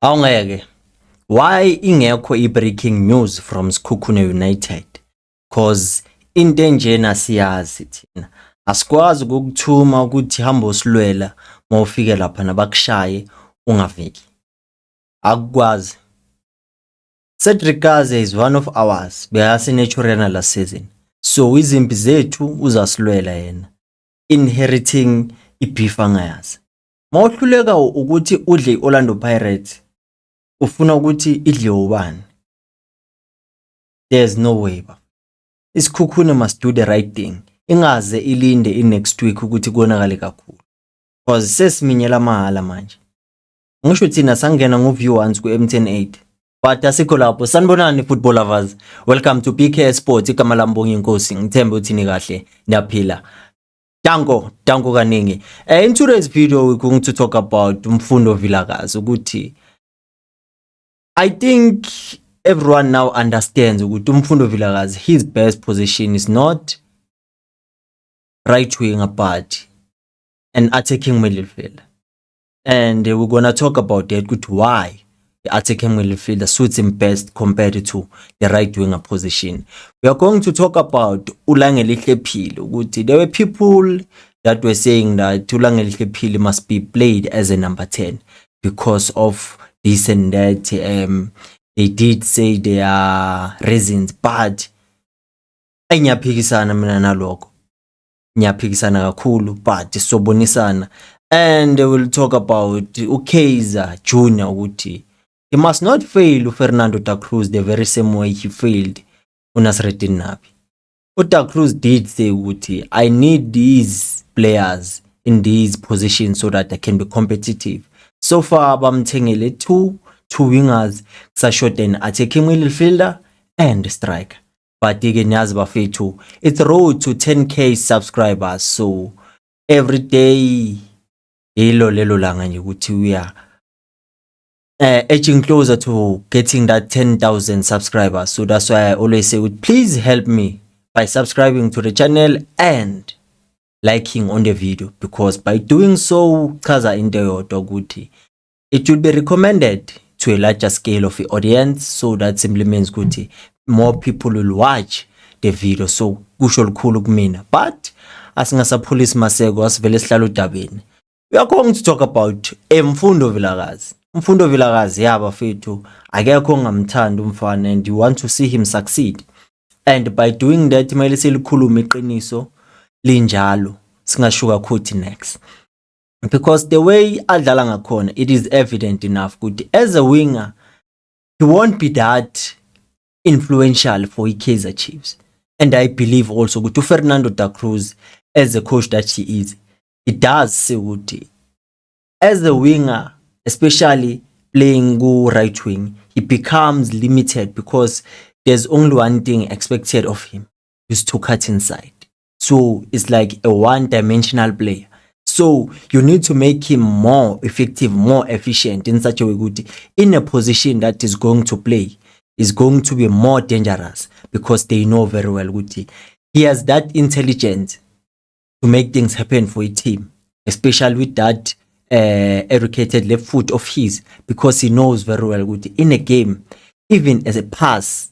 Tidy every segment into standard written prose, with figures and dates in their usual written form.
Awungeke. Why ingekho i-breaking news from Sekhukhune United? Cause into enjena siyazi thina. Asikwazi ukukuthuma ukuthi hamba usilwela mawufike lapha nabakushaye ungaviki. Akukwazi. Cedric Kaze is one of ours. Beyasinetshorena last season. So izimpi zethu uzasilwela yena. Inheriting ibeef angayazi. Mawuhluleka ukuthi udle iOrlando Pirates ufuna ukuthi idle ubani? There's no way. Isikhukhune must do the right thing. Ingaze ilinde next week ukuthi konakale kakhulu. Because sesiminyela mahala manje. Ngisho thina sangena ngo-view once ku-M108. But asikho lapho. Sanibonani football lovers. Welcome to PK Sports. Igama lami Mbongi Inkosi. Ngithemba ukuthi ni kahle niyaphila. Danko kaningi. In today's video we're going to talk about Mfundo Vilakazi ukuthi I think everyone now understands ukuthi Mfundo Vilakazi his best position is not right winger but an attacking midfielder. And we're going to talk about that good why the attacking midfielder suits him best compared to the right winger position. We are going to talk about Ulangele Hlephile ukuthi there were people that were saying that Ulangele Hlephile must be played as a number 10 because of this and that. They did say there are reasons, but ngiyaphikisana mina nalokho. Ngiyaphikisana kakhulu but sobonisana. And we'll talk about Ukaizer Junior ukuthi he must not fail Fernando da Cruz the very same way he failed Nasreddine Nabi. Da Cruz did say ukuthi I need these players in these positions so that I can be competitive. So far bamthengele two wingers, kusashort an attacking midfielder and striker. But again niyazi bafethu, it's road to 10k subscribers, so every day lelo langa nje ukuthi we are edging closer to getting that 10,000 subscribers. So that's why I always say please help me by subscribing to the channel and liking on the video, because by doing so chaza into yodwa ukuthi it will be recommended to a larger scale of the audience, so that simply means ukuthi more people will watch the video. So kusho lukhulu kumina, but asingasaphulisi maseko asivele sihlala udabeni. We are going to talk about Mfundo Vilakazi. Mfundo Vilakazi yaba fethu akekho ngamthanda umfana and you want to see him succeed, and by doing that kumele silikhulume iqiniso linjalo singashuka khuthi next, because the way adlala ngakhona it is evident enough ukuthi as a winger he won't be that influential for Kaizer Chiefs. And I believe also ukuthi Fernando da Cruz as a coach that he is, it does say ukuthi as a winger, especially playing go right wing, he becomes limited because there's only one thing expected of him, is to cut inside. So it's like a one-dimensional player. So you need to make him more effective, more efficient in such a way good in a position that is going to play, is going to be more dangerous, because they know very well good he has that intelligence to make things happen for a team, especially with that educated left foot of his, because he knows very well good in a game, even as a pass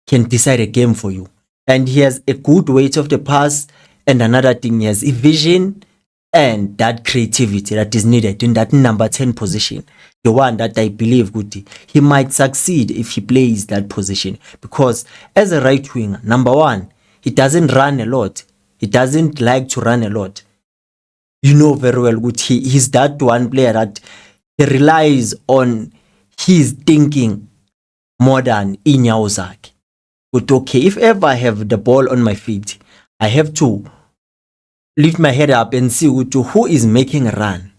can decide a game for you. And he has a good weight of the pass, and another thing, he has a vision and that creativity that is needed in that number 10 position, the one that I believe good he might succeed if he plays that position. Because as a right winger, number one, he doesn't run a lot, he doesn't like to run a lot. You know very well good he's that one player that he relies on his thinking more than inyawo zakhe. But okay, if ever I have the ball on my feet, I have to lift my head up and see who is making a run,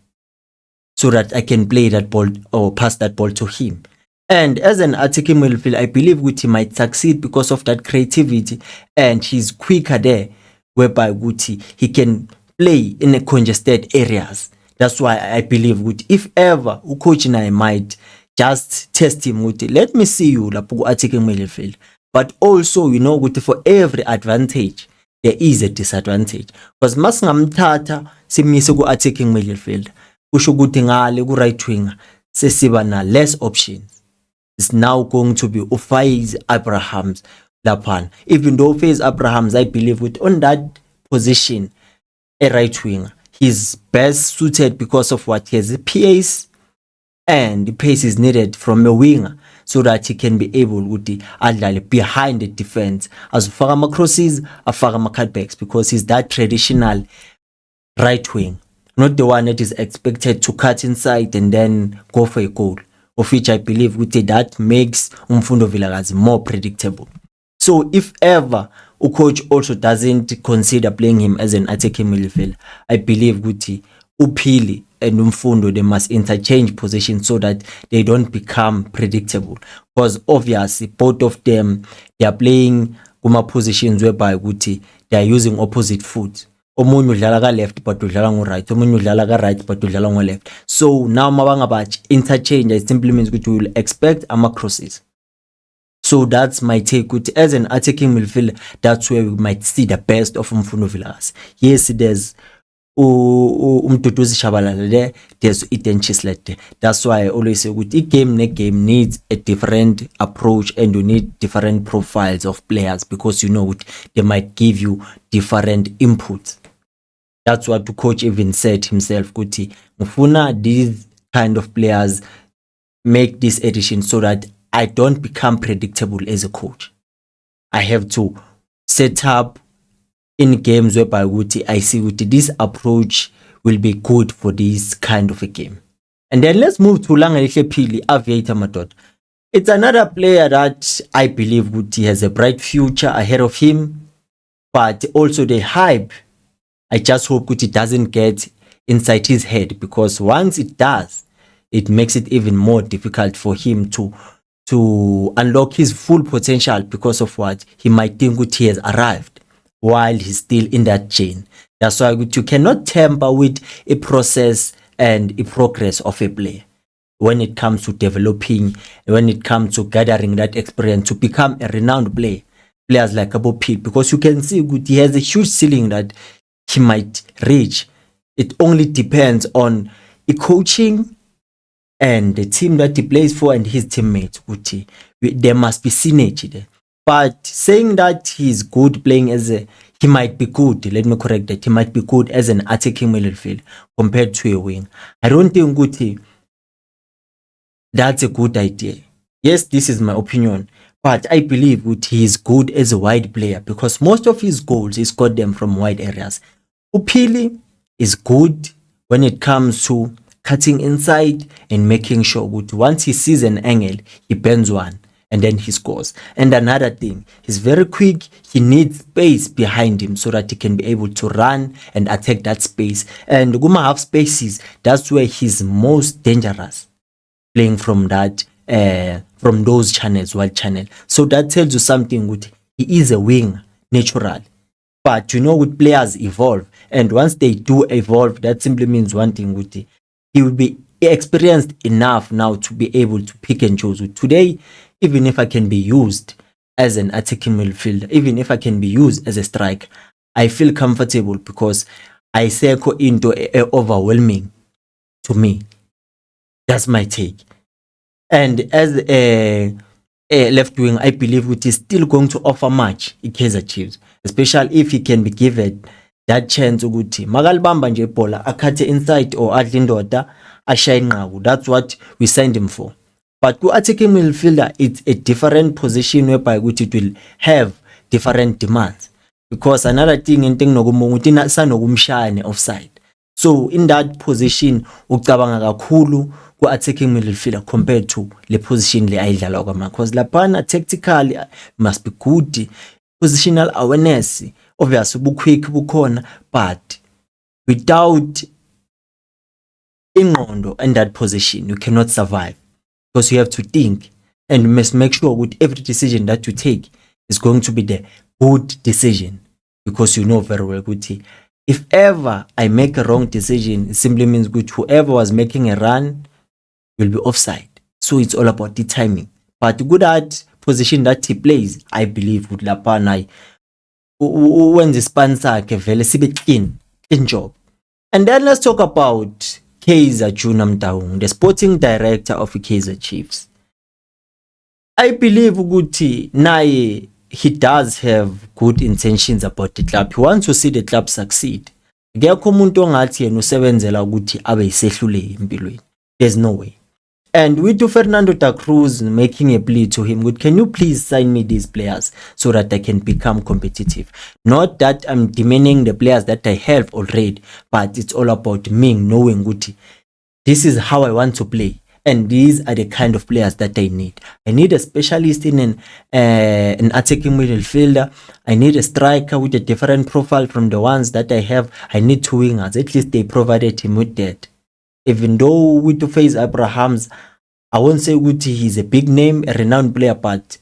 so that I can play that ball or pass that ball to him. And as an attacking midfielder, I believe he might succeed because of that creativity, and he's quicker there, whereby he can play in a congested areas. That's why I believe if ever coach and I might just test him let me see you lapho attacking midfield. But also for every advantage there is a disadvantage, because masingamthatha simise ku attacking midfield kusho ukuthi ngale ku right winger sesiba na less options. It's now going to be Faiz Abrahams laphana. Even though Faiz Abrahams, I believe with on that position, a right winger, he's best suited because of what he has the pace, and the pace is needed from a winger so that he can be able to adlale behind the defense as far ama crosses, afaka ama cutbacks, because he's that traditional right wing, not the one that is expected to cut inside and then go for a goal, of which I believe that makes Mfundo Vilakazi more predictable. So if ever a coach also doesn't consider playing him as an attacking midfielder, I believe Upili and Mfundo, they must interchange positions so that they don't become predictable, because obviously both of them, they are playing kuma positions whereby they are using opposite foot. Omunye udlala ka left but udlala ngo right, omunye udlala ka right but udlala ngo left. So now mabanga batch interchange, it simply means we will expect ama crosses. So that's my take. As an attacking midfielder, that's where we might see the best of Mfundo Vilakazi. Yes, there's Umduduzi Shabalala there, there's Eden Chislett there. That's why I always say game needs a different approach, and you need different profiles of players, because they might give you different inputs. That's what the coach even said himself. Mufuna these kind of players, make this addition so that I don't become predictable as a coach. I have to set up in games whereby I see this approach will be good for this kind of a game. And then let's move to Langelihle Phili, Aviator Madoda. It's another player that I believe he has a bright future ahead of him, but also the hype, I just hope it doesn't get inside his head, because once it does, it makes it even more difficult for him to unlock his full potential, because of what he might think he has arrived while he's still in that chain. That's why you cannot tamper with a process and a progress of a player when it comes to developing, when it comes to gathering that experience to become a renowned player. Players like Abo Pete, because you can see he has a huge ceiling that he might reach. It only depends on the coaching and the team that he plays for and his teammates. There must be synergy there. But saying that he's good playing he might be good, let me correct that, he might be good as an attacking midfield compared to a wing. I don't think that's a good idea. Yes, this is my opinion, but I believe he is good as a wide player, because most of his goals, he scored them from wide areas. Upili is good when it comes to cutting inside and making sure once he sees an angle, he bends one and then he scores. And another thing, he's very quick. He needs space behind him so that he can be able to run and attack that space. And Guma half spaces, that's where he's most dangerous, playing from that from those channels, wide channel. So that tells you something. He is a winger, natural. But with players evolve, and once they do evolve, that simply means one thing. He will be experienced enough now to be able to pick and choose. Today, even if I can be used as an attacking midfielder, even if I can be used as a striker, I feel comfortable, because I circle into overwhelming to me. That's my take. And as a left wing, I believe it is still going to offer much in Kaizer Chiefs, especially if he can be given that chance ukuthi makalibamba nje ibhola akhathe inside or adle indoda ashaye inqaku. That's what we signed him for. But to attacking midfielder, it's a different position whereby it will have different demands, because another thing into nokumunguthi sanokumshaya offside. So in that position ucabanga kakhulu ku attacking midfielder compared to the position le ayidlala kwama, because lapana tactically must be good, positional awareness, obviously quick bukhona, but without ingqondo in that position you cannot survive, because you have to think and you must make sure with every decision that you take is going to be the good decision, because you know very well if ever I make a wrong decision, it simply means whoever was making a run will be offside. So it's all about the timing. But good at position that he plays, I believe with lapana when the sponsor vele sibe clean job. And then let's talk about Kaizer Junior Mtaung, the sporting director of Kaizer Chiefs. I believe ukuthi naye he does have good intentions about the club. He wants to see the club succeed. Akekho umuntu ongathi yena usebenzela ukuthi abe yisehluleki empilweni. There's no way. And with Fernando da Cruz making a plea to him, can you please sign me these players so that I can become competitive? Not that I'm demeaning the players that I have already, but it's all about me knowing Guti. This is how I want to play. And these are the kind of players that I need. I need a specialist in an attacking midfielder. I need a striker with a different profile from the ones that I have. I need two wingers. At least they provided him with that. Even though with the face Abrahams, I won't say Guti he's a big name, a renowned player, but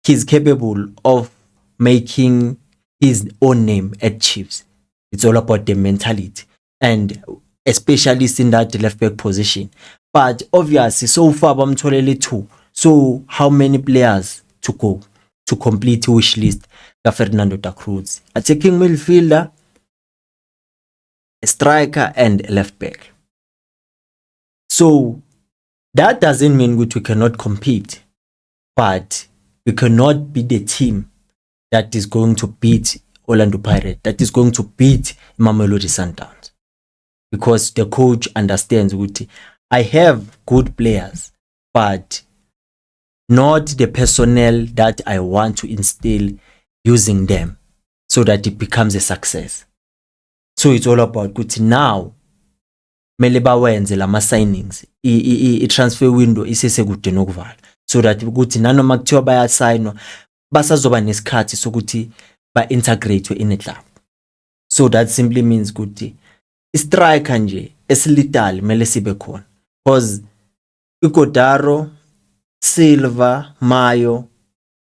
he's capable of making his own name at Chiefs. It's all about the mentality and a specialist in that left back position. But obviously, so far, I'm totally two. So how many players to go to complete wish list? Fernando da Cruz, attacking midfielder, a striker, and a left back. So that doesn't mean we cannot compete, but we cannot be the team that is going to beat Orlando Pirates, that is going to beat Mamelodi Sundowns, because the coach understands Guti. I have good players, but not the personnel that I want to instill using them so that it becomes a success. So it's all about Guti now. Mele bawenze lama signings, I transfer window isesekude nokuvala, so that ukuthi nanoma kuthiwa bayasignwa basazoba nesikhathi sokuthi ba integrate in a club. So that simply means ukuthi istriker nje esilitali mele sibe khona, because Ighodaro, Silva, Mayo,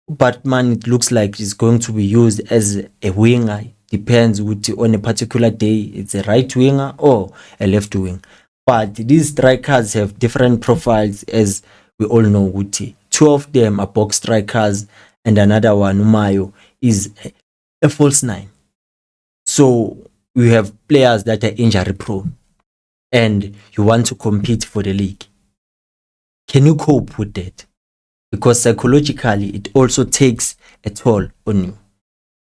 Batman, it looks like it's going to be used as a winger. Depends on a particular day, it's a right winger or a left wing. But these strikers have different profiles, as we all know. Two of them are box strikers, and another one, Umayo, is a false nine. So we have players that are injury prone, and you want to compete for the league. Can you cope with that? Because psychologically, it also takes a toll on you.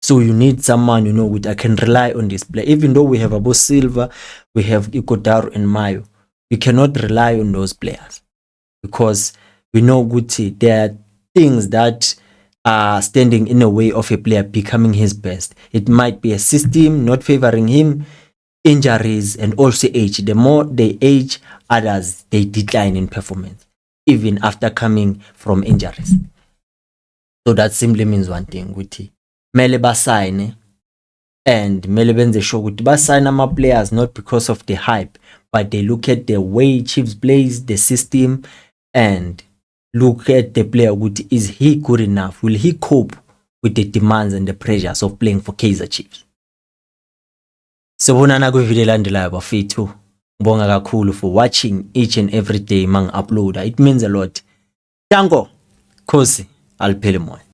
So you need someone, I can rely on this player. Even though we have Abo Silva, we have Ighodaro and Mayo, we cannot rely on those players, because we know Guti, there are things that are standing in the way of a player becoming his best. It might be a system not favoring him, injuries, and also age. The more they age, others, they decline in performance, even after coming from injuries. So that simply means one thing, Guti. Mele basayine, and mele benze sure ukuthi basayina ama players not because of the hype, but they look at the way Chiefs plays, the system, and look at the player ukuthi is he good enough? Will he cope with the demands and the pressures of playing for Kaizer Chiefs? Sibonana kwivideo elandelayo bafethu. Ngibonga kakhulu for watching each and every day mang uploader. It means a lot. Danko, Khosi, aliphele moya.